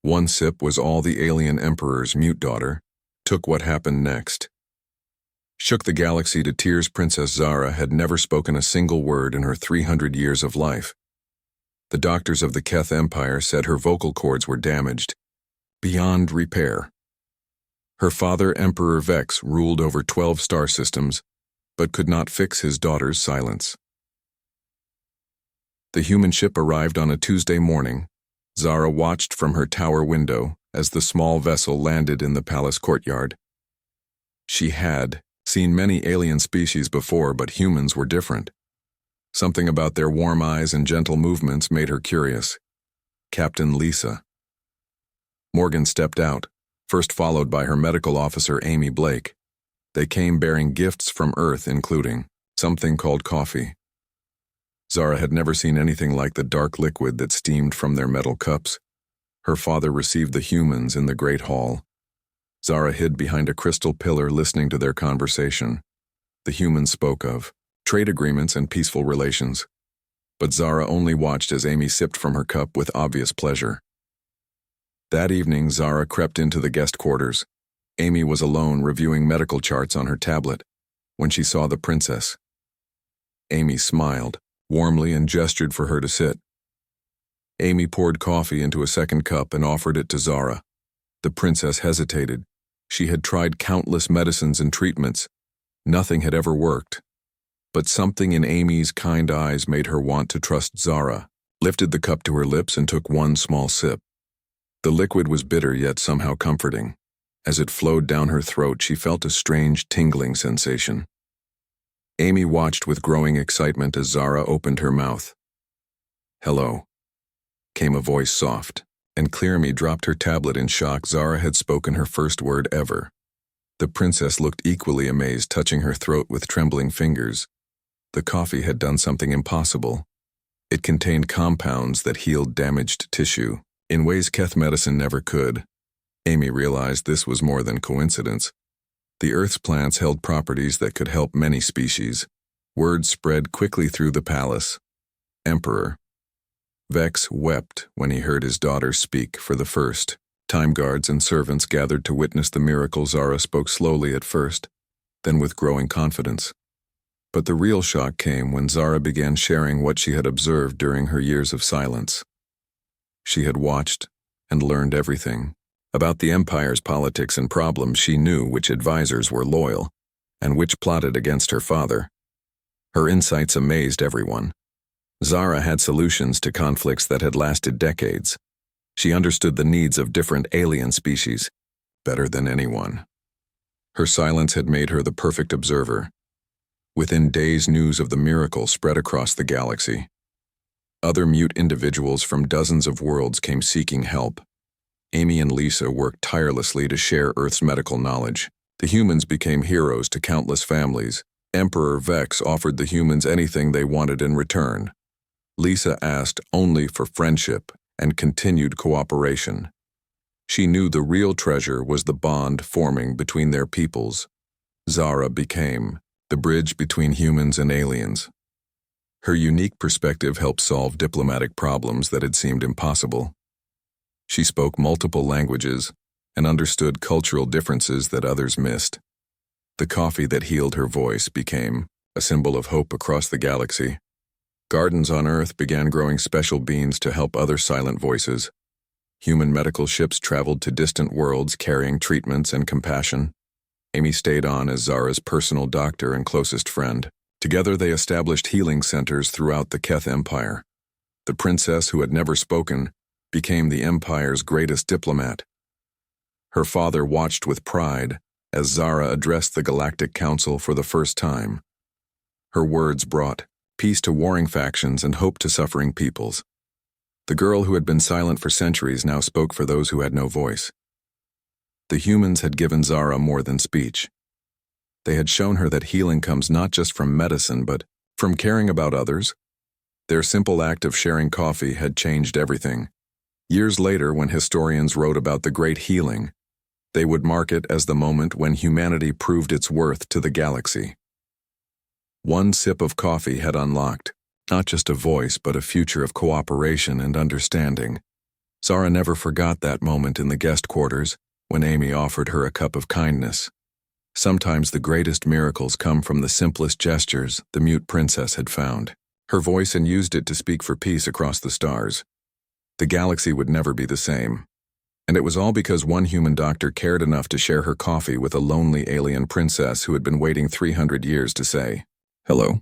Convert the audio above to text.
One sip was all the alien emperor's mute daughter took what happened next. Shook the galaxy to tears. Princess Zara had never spoken a single word in her 300 years of life. The doctors of the Keth Empire said her vocal cords were damaged, beyond repair. Her father, Emperor Vex, ruled over 12 star systems, but could not fix his daughter's silence. The human ship arrived on a Tuesday morning. Zara watched from her tower window as the small vessel landed in the palace courtyard. She had seen many alien species before, but humans were different. Something about their warm eyes and gentle movements made her curious. Captain Lisa. Morgan stepped out, first followed by her medical officer Amy Blake. They came bearing gifts from Earth, including something called coffee. Zara had never seen anything like the dark liquid that steamed from their metal cups. Her father received the humans in the Great Hall. Zara hid behind a crystal pillar listening to their conversation. The humans spoke of trade agreements and peaceful relations. But Zara only watched as Amy sipped from her cup with obvious pleasure. That evening, Zara crept into the guest quarters. Amy was alone reviewing medical charts on her tablet when she saw the princess. Amy smiled warmly and gestured for her to sit. Amy poured coffee into a second cup and offered it to Zara. The princess hesitated. She had tried countless medicines and treatments. Nothing had ever worked. But something in Amy's kind eyes made her want to trust Zara, lifted the cup to her lips and took one small sip. The liquid was bitter yet somehow comforting. As it flowed down her throat, she felt a strange tingling sensation. Amy watched with growing excitement as Zara opened her mouth. "Hello," came a voice soft, and Amy dropped her tablet in shock. Zara had spoken her first word ever. The princess looked equally amazed, touching her throat with trembling fingers. The coffee had done something impossible. It contained compounds that healed damaged tissue in ways Keth medicine never could. Amy realized this was more than coincidence. The Earth's plants held properties that could help many species. Word spread quickly through the palace. Emperor Vex wept when he heard his daughter speak for the first. Time guards and servants gathered to witness the miracle. Zara spoke slowly at first, then with growing confidence. But the real shock came when Zara began sharing what she had observed during her years of silence. She had watched and learned everything. About the Empire's politics and problems. She knew which advisors were loyal and which plotted against her father. Her insights amazed everyone. Zara had solutions to conflicts that had lasted decades. She understood the needs of different alien species better than anyone. Her silence had made her the perfect observer. Within days, news of the miracle spread across the galaxy. Other mute individuals from dozens of worlds came seeking help. Amy and Lisa worked tirelessly to share Earth's medical knowledge. The humans became heroes to countless families. Emperor Vex offered the humans anything they wanted in return. Lisa asked only for friendship and continued cooperation. She knew the real treasure was the bond forming between their peoples. Zara became the bridge between humans and aliens. Her unique perspective helped solve diplomatic problems that had seemed impossible. She spoke multiple languages and understood cultural differences that others missed. The coffee that healed her voice became a symbol of hope across the galaxy. Gardens on Earth began growing special beans to help other silent voices. Human medical ships traveled to distant worlds carrying treatments and compassion. Amy stayed on as Zara's personal doctor and closest friend. Together they established healing centers throughout the Keth Empire. The princess, who had never spoken, became the Empire's greatest diplomat. Her father watched with pride as Zara addressed the Galactic Council for the first time. Her words brought peace to warring factions and hope to suffering peoples. The girl who had been silent for centuries now spoke for those who had no voice. The humans had given Zara more than speech. They had shown her that healing comes not just from medicine, but from caring about others. Their simple act of sharing coffee had changed everything. Years later, when historians wrote about the Great Healing, they would mark it as the moment when humanity proved its worth to the galaxy. One sip of coffee had unlocked not just a voice, but a future of cooperation and understanding. Zara never forgot that moment in the guest quarters when Amy offered her a cup of kindness. Sometimes the greatest miracles come from the simplest gestures the mute princess had found. Her voice and used it to speak for peace across the stars. The galaxy would never be the same. And it was all because one human doctor cared enough to share her coffee with a lonely alien princess who had been waiting 300 years to say, "Hello."